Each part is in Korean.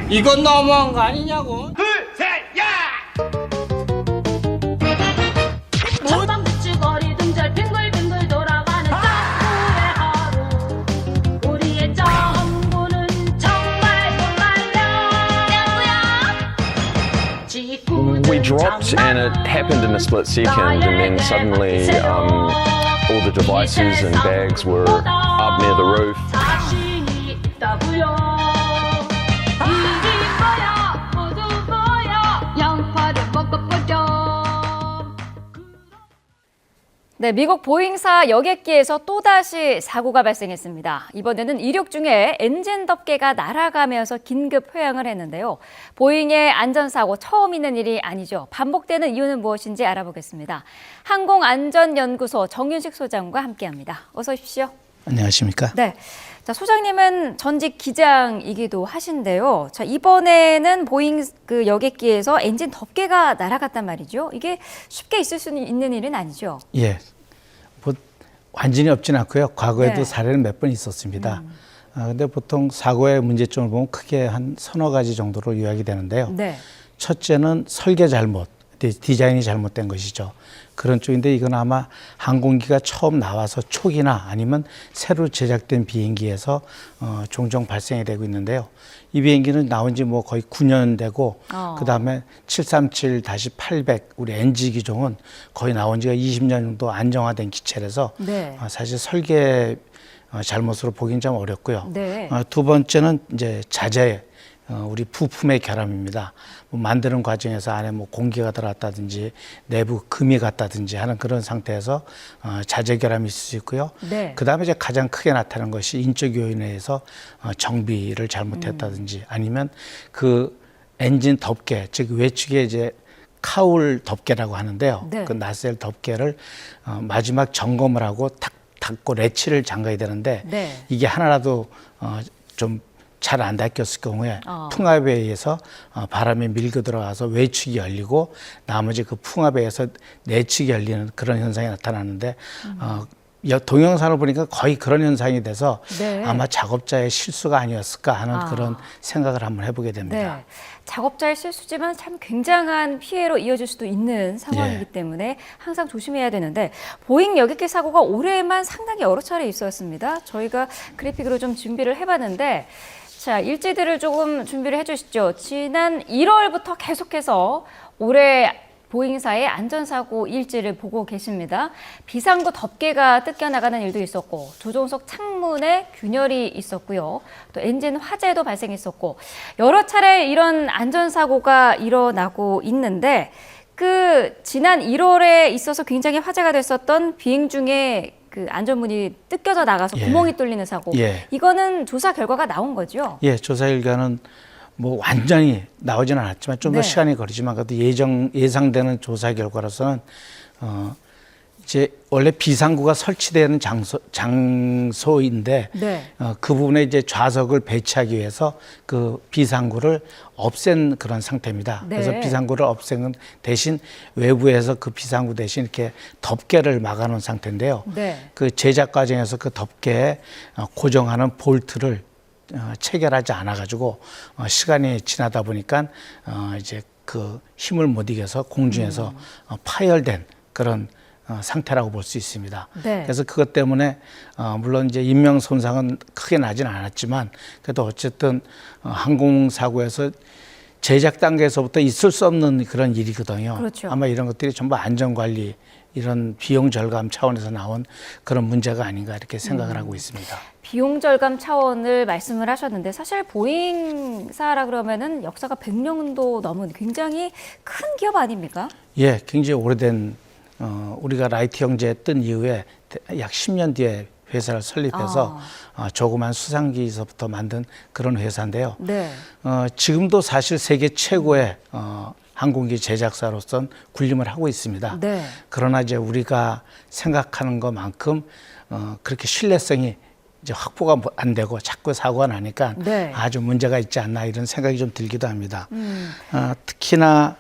이건 너무한 거 아니냐고. 전방비추거리 등절 빙글빙글 돌아가는 짱구의 하루. 우리의 정부는 정말 정말요. We dropped and it happened in a split second, and then suddenly all the devices and bags were up near the roof. 자신이 있다고요. 이리 모여 모두 모여 양파를 먹어보죠. 네, 미국 보잉사 여객기에서 또다시 사고가 발생했습니다. 이번에는 이륙 중에 엔진 덮개가 날아가면서 긴급 회항을 했는데요. 보잉의 안전사고 처음 있는 일이 아니죠. 반복되는 이유는 무엇인지 알아보겠습니다. 항공안전연구소 정윤식 소장과 함께합니다. 어서 오십시오. 안녕하십니까? 네. 자, 소장님은 전직 기장이기도 하신데요. 자, 이번에는 보잉 그 여객기에서 엔진 덮개가 날아갔단 말이죠. 이게 쉽게 있을 수 있는 일은 아니죠. 예. 뭐 완전히 없진 않고요. 과거에도 네. 사례는 몇 번 있었습니다. 근데 보통 사고의 문제점을 보면 크게 한 서너 가지 정도로 요약이 되는데요. 네. 첫째는 설계 잘못, 디자인이 잘못된 것이죠. 그런 쪽인데 이건 아마 항공기가 처음 나와서 초기나 아니면 새로 제작된 비행기에서 종종 발생이 되고 있는데요. 이 비행기는 나온 지 뭐 거의 9년 되고 그다음에 737-800 우리 NG 기종은 거의 나온 지가 20년 정도 안정화된 기체라서 네. 사실 설계 잘못으로 보기는 좀 어렵고요. 네. 두 번째는 이제 자재 우리 부품의 결함입니다. 뭐 만드는 과정에서 안에 뭐 공기가 들어갔다든지 내부 금이 갔다든지 하는 그런 상태에서 자재 결함이 있을 수 있고요. 네. 그다음에 이제 가장 크게 나타나는 것이 인적 요인에 의해서 정비를 잘못했다든지 아니면 그 엔진 덮개 즉 외측에 이제 카울 덮개라고 하는데요. 네. 그 나셀 덮개를 마지막 점검을 하고 탁 닫고 레치를 잠가야 되는데 네. 이게 하나라도 좀 잘 안 닫혔을 경우에 풍압에 의해서 바람이 밀고 들어가서 외측이 열리고 나머지 그 풍압에 의해서 내측이 열리는 그런 현상이 나타나는데 동영상을 보니까 거의 그런 현상이 돼서 네. 아마 작업자의 실수가 아니었을까 하는 그런 생각을 한번 해보게 됩니다. 네. 작업자의 실수지만 참 굉장한 피해로 이어질 수도 있는 상황이기 때문에 항상 조심해야 되는데 보잉 여객기 사고가 올해만 상당히 여러 차례 있었습니다. 저희가 그래픽으로 좀 준비를 해봤는데 자, 일지들을 조금 준비를 해주시죠. 지난 1월부터 계속해서 올해 보잉사의 안전사고 일지를 보고 계십니다. 비상구 덮개가 뜯겨나가는 일도 있었고 조종석 창문에 균열이 있었고요. 또 엔진 화재도 발생했었고 여러 차례 이런 안전사고가 일어나고 있는데 그 지난 1월에 있어서 굉장히 화제가 됐었던 비행 중에 그 안전문이 뜯겨져 나가서 구멍이 뚫리는 사고 이거는 조사 결과가 나온 거죠? 예, 조사 결과는 뭐 완전히 나오지는 않았지만 좀 더 네. 시간이 걸리지만 그래도 예상되는 조사 결과로서는 이제 원래 비상구가 설치되는 장소인데 네. 그 부분에 이제 좌석을 배치하기 위해서 그 비상구를 없앤 그런 상태입니다. 네. 그래서 비상구를 없앤 대신 외부에서 그 비상구 대신 이렇게 덮개를 막아놓은 상태인데요. 네. 그 제작 과정에서 그 덮개에 고정하는 볼트를 체결하지 않아가지고 시간이 지나다 보니까 이제 그 힘을 못 이겨서 공중에서 파열된 그런 상태라고 볼 수 있습니다. 네. 그래서 그것 때문에 물론 이제 인명 손상은 크게 나지는 않았지만 그래도 어쨌든 항공사고에서 제작 단계에서부터 있을 수 없는 그런 일이거든요. 그렇죠. 아마 이런 것들이 전부 안전관리 이런 비용 절감 차원에서 나온 그런 문제가 아닌가 이렇게 생각을 하고 있습니다. 비용 절감 차원을 말씀을 하셨는데 사실 보잉사라 그러면은 역사가 100년도 넘은 굉장히 큰 기업 아닙니까? 예, 굉장히 오래된 우리가 라이트 형제 뜬 이후에 약 10년 뒤에 회사를 설립해서 조그만 수상기에서부터 만든 그런 회사인데요. 네. 지금도 사실 세계 최고의 항공기 제작사로선 군림을 하고 있습니다. 네. 그러나 이제 우리가 생각하는 것만큼 그렇게 신뢰성이 이제 확보가 안 되고 자꾸 사고가 나니까 네. 아주 문제가 있지 않나 이런 생각이 좀 들기도 합니다. 특히나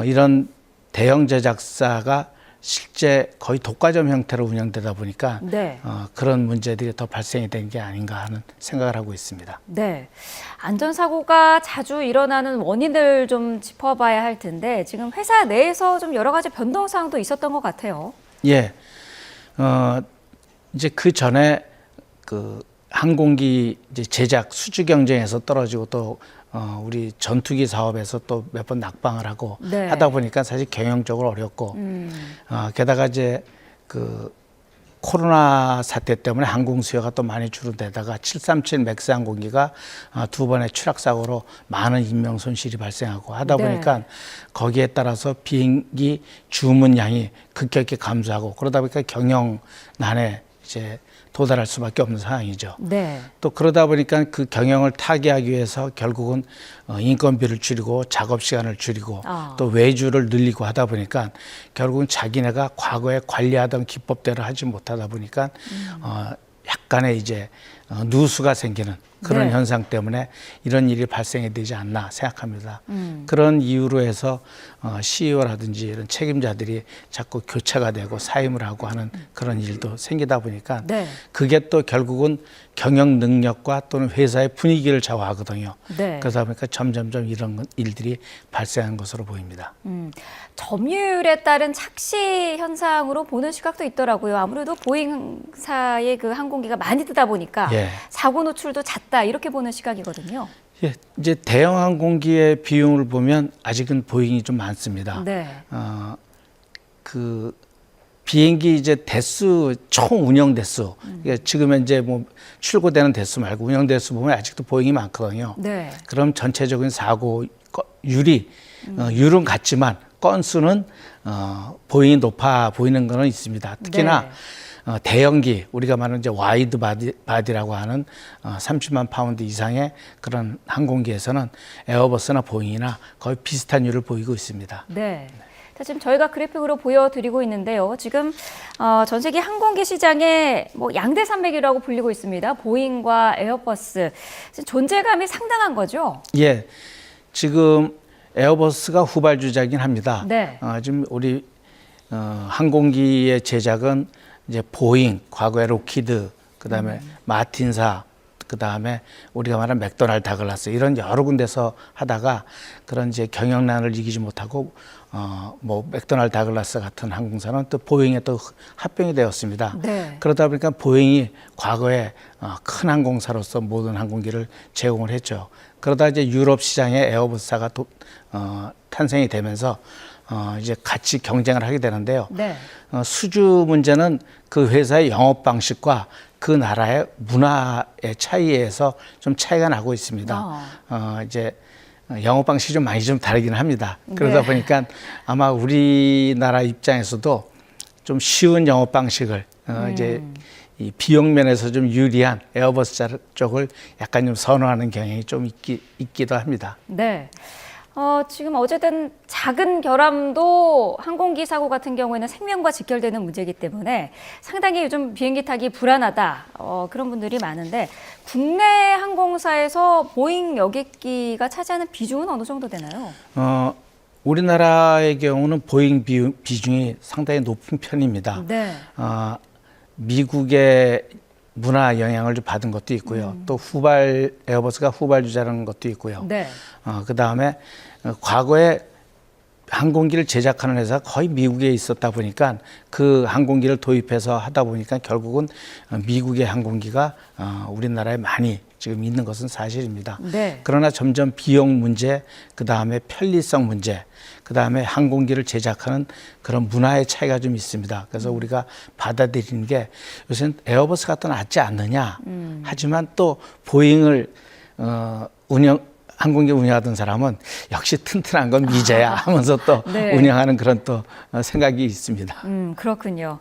이런 대형 제작사가 실제 거의 독과점 형태로 운영되다 보니까 네. 그런 문제들이 더 발생이 된 게 아닌가 하는 생각을 하고 있습니다. 네. 안전사고가 자주 일어나는 원인을 좀 짚어봐야 할 텐데 지금 회사 내에서 좀 여러 가지 변동사항도 있었던 것 같아요. 예. 이제 그 전에 그 항공기 이제 제작 수주 경쟁에서 떨어지고 또 우리 전투기 사업에서 또 몇 번 낙방을 하고 네. 하다 보니까 사실 경영적으로 어렵고 게다가 이제 그 코로나 사태 때문에 항공 수요가 또 많이 줄어들다가 737 맥스 항공기가 두 번의 추락 사고로 많은 인명 손실이 발생하고 하다 네. 보니까 거기에 따라서 비행기 주문량이 급격히 감소하고 그러다 보니까 경영난에 이제 도달할 수밖에 없는 상황이죠. 네. 또 그러다 보니까 그 경영을 타개하기 위해서 결국은 인건비를 줄이고 작업 시간을 줄이고 또 외주를 늘리고 하다 보니까 결국은 자기네가 과거에 관리하던 기법대로 하지 못하다 보니까 약간의 이제 누수가 생기는 그런 네. 현상 때문에 이런 일이 발생이 되지 않나 생각합니다. 그런 이유로 해서 CEO라든지 이런 책임자들이 자꾸 교체가 되고 사임을 하고 하는 그런 일도 생기다 보니까 네. 그게 또 결국은 경영 능력과 또는 회사의 분위기를 좌우하거든요. 네. 그러다 보니까 점점점 이런 일들이 발생한 것으로 보입니다. 점유율에 따른 착시 현상으로 보는 시각도 있더라고요. 아무래도 보잉사의 그 항공기가 많이 뜨다 보니까 예. 사고 노출도 잦다 이렇게 보는 시각이거든요. 예, 이제 대형 항공기의 비용을 보면 아직은 보잉이 좀 많습니다. 네. 그 비행기 이제 대수 총 운영 대수 그러니까 지금 현재 뭐 출고되는 대수 말고 운영 대수 보면 아직도 보잉이 많거든요. 네. 그럼 전체적인 사고율이 율은 같지만 건수는 보잉이 높아 보이는 거는 있습니다. 특히나 네. 대형기 우리가 말하는 이제 와이드 바디라고 하는 30만 파운드 이상의 그런 항공기에서는 에어버스나 보잉이나 거의 비슷한 율을 보이고 있습니다. 네. 자, 지금 저희가 그래픽으로 보여드리고 있는데요. 지금 전 세계 항공기 시장에 뭐 양대 산맥이라고 불리고 있습니다. 보잉과 에어버스. 존재감이 상당한 거죠? 예, 지금 에어버스가 후발주자긴 합니다. 네. 지금 우리 항공기의 제작은 이제 보잉, 과거에 로키드, 그다음에 마틴사, 그다음에 우리가 말하는 맥도날드 다글라스 이런 여러 군데서 하다가 그런 이제 경영난을 이기지 못하고 뭐 맥도날드 다글라스 같은 항공사는 또 보잉에 또 합병이 되었습니다. 네. 그러다 보니까 보잉이 과거에 큰 항공사로서 모든 항공기를 제공을 했죠. 그러다 이제 유럽 시장에 에어버스사가 탄생이 되면서 이제 같이 경쟁을 하게 되는데요. 네. 수주 문제는 그 회사의 영업 방식과 그 나라의 문화의 차이에서 좀 차이가 나고 있습니다. 이제 영업 방식이 좀 많이 좀 다르긴 합니다. 그러다 네. 보니까 아마 우리나라 입장에서도 좀 쉬운 영업 방식을 이제 이 비용 면에서 좀 유리한 에어버스 쪽을 약간 좀 선호하는 경향이 좀 있기도 합니다. 네. 지금 어쨌든 작은 결함도 항공기 사고 같은 경우에는 생명과 직결되는 문제이기 때문에 상당히 요즘 비행기 타기 불안하다 그런 분들이 많은데 국내 항공사에서 보잉 여객기가 차지하는 비중은 어느 정도 되나요? 우리나라의 경우는 보잉 비중이 상당히 높은 편입니다. 네. 미국의 문화 영향을 좀 받은 것도 있고요. 또 에어버스가 후발주자라는 것도 있고요. 네. 그 다음에 과거에 항공기를 제작하는 회사가 거의 미국에 있었다 보니까 그 항공기를 도입해서 하다 보니까 결국은 미국의 항공기가 우리나라에 많이 지금 있는 것은 사실입니다. 네. 그러나 점점 비용 문제, 그 다음에 편리성 문제, 그 다음에 항공기를 제작하는 그런 문화의 차이가 좀 있습니다. 그래서 우리가 받아들이는 게 요새는 에어버스가 더 낫지 않느냐. 하지만 또 보잉을 항공기 운영하던 사람은 역시 튼튼한 건 미제야 하면서 또 네. 운영하는 그런 또 생각이 있습니다. 그렇군요.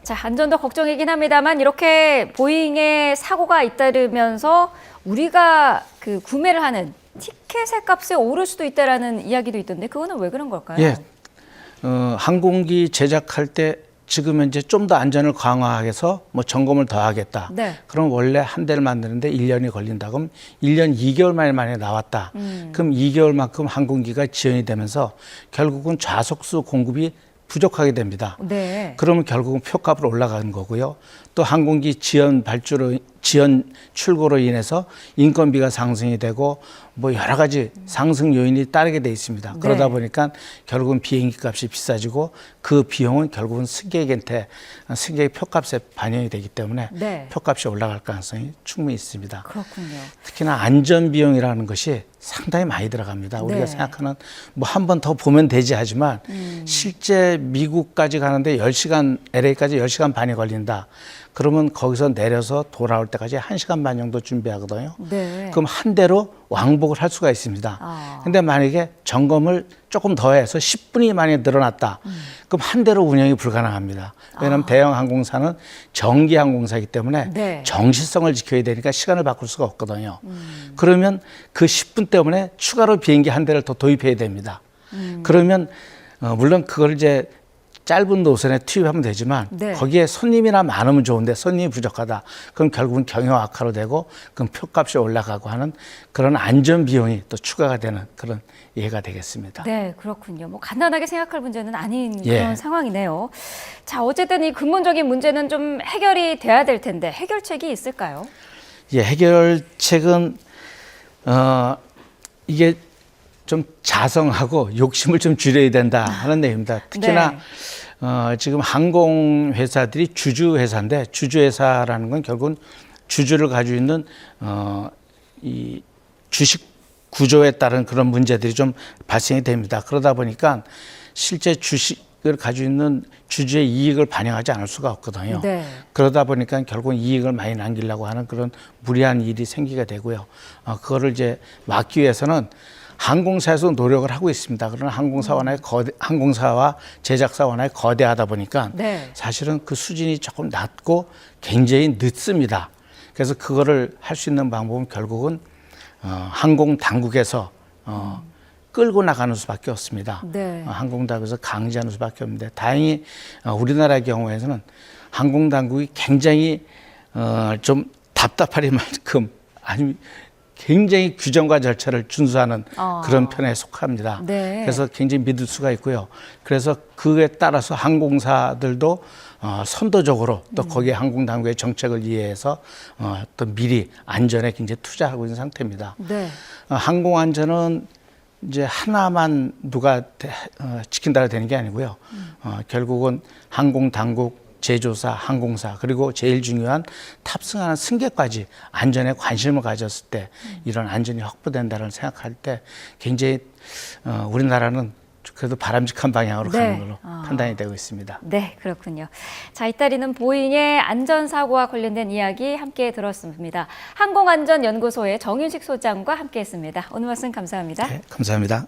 자, 안전도 걱정이긴 합니다만 이렇게 보잉에 사고가 잇따르면서 우리가 그 구매를 하는 티켓의 값이 오를 수도 있다라는 이야기도 있던데 그거는 왜 그런 걸까요? 예, 항공기 제작할 때 지금 현재 좀 더 안전을 강화해서 뭐 점검을 더 하겠다. 네. 그럼 원래 한 대를 만드는데 1년이 걸린다. 그럼 1년 2개월 만에 나왔다. 그럼 2개월만큼 항공기가 지연이 되면서 결국은 좌석수 공급이 부족하게 됩니다. 네. 그러면 결국은 표값으로 올라가는 거고요. 또 항공기 지연 출고로 인해서 인건비가 상승이 되고 뭐 여러 가지 상승 요인이 따르게 돼 있습니다. 그러다 네. 보니까 결국은 비행기 값이 비싸지고 그 비용은 결국은 승객의 표값에 반영이 되기 때문에 네. 표값이 올라갈 가능성이 충분히 있습니다. 그렇군요. 특히나 안전 비용이라는 것이 상당히 많이 들어갑니다. 우리가 네. 생각하는 뭐 한 번 더 보면 되지 하지만 실제 미국까지 가는데 10시간, LA까지 10시간 반이 걸린다. 그러면 거기서 내려서 돌아올 때까지 1시간 반 정도 준비하거든요. 네. 그럼 한 대로 왕복을 할 수가 있습니다. 아. 근데 만약에 점검을 조금 더 해서 10분이 만약에 늘어났다. 그럼 한 대로 운영이 불가능합니다. 왜냐하면 대형 항공사는 정기 항공사이기 때문에 네. 정시성을 지켜야 되니까 시간을 바꿀 수가 없거든요. 그러면 그 10분 때문에 추가로 비행기 한 대를 더 도입해야 됩니다. 그러면 물론 그걸 이제 짧은 노선에 투입하면 되지만 네. 거기에 손님이나 많으면 좋은데 손님이 부족하다. 그럼 결국은 경영 악화로 되고 그럼 표값이 올라가고 하는 그런 안전 비용이 또 추가가 되는 그런 예가 되겠습니다. 네, 그렇군요. 뭐 간단하게 생각할 문제는 아닌 예. 그런 상황이네요. 자, 어쨌든 이 근본적인 문제는 좀 해결이 돼야 될 텐데 해결책이 있을까요? 예, 해결책은 이게 좀 자성하고 욕심을 좀 줄여야 된다 하는 내용입니다. 특히나 네. 지금 항공회사들이 주주회사인데 주주회사라는 건 결국은 주주를 가지고 있는 이 주식 구조에 따른 그런 문제들이 좀 발생이 됩니다. 그러다 보니까 실제 주식을 가지고 있는 주주의 이익을 반영하지 않을 수가 없거든요. 네. 그러다 보니까 결국은 이익을 많이 남기려고 하는 그런 무리한 일이 생기게 되고요. 그거를 이제 막기 위해서는 항공사에서 노력을 하고 있습니다. 그러나 항공사와 제작사원의 거대하다 보니까 네. 사실은 그 수준이 조금 낮고 굉장히 늦습니다. 그래서 그거를 할 수 있는 방법은 결국은 항공 당국에서 끌고 나가는 수밖에 없습니다. 네. 항공 당국에서 강제하는 수밖에 없는데 다행히 우리나라의 경우에는 항공 당국이 굉장히 좀 답답할 만큼 아니 굉장히 규정과 절차를 준수하는 그런 편에 속합니다. 네. 그래서 굉장히 믿을 수가 있고요. 그래서 그에 따라서 항공사들도 선도적으로 또 거기에 항공당국의 정책을 이해해서 또 미리 안전에 굉장히 투자하고 있는 상태입니다. 네. 항공안전은 이제 하나만 누가 지킨다고 되는 게 아니고요. 결국은 항공당국, 제조사, 항공사 그리고 제일 중요한 탑승하는 승객까지 안전에 관심을 가졌을 때 이런 안전이 확보된다는 생각할 때 굉장히 우리나라는 그래도 바람직한 방향으로 네. 가는 걸로 판단이 되고 있습니다. 네, 그렇군요. 자, 이따리는 보잉의 안전사고와 관련된 이야기 함께 들었습니다. 항공안전연구소의 정윤식 소장과 함께했습니다. 오늘 말씀 감사합니다. 네, 감사합니다.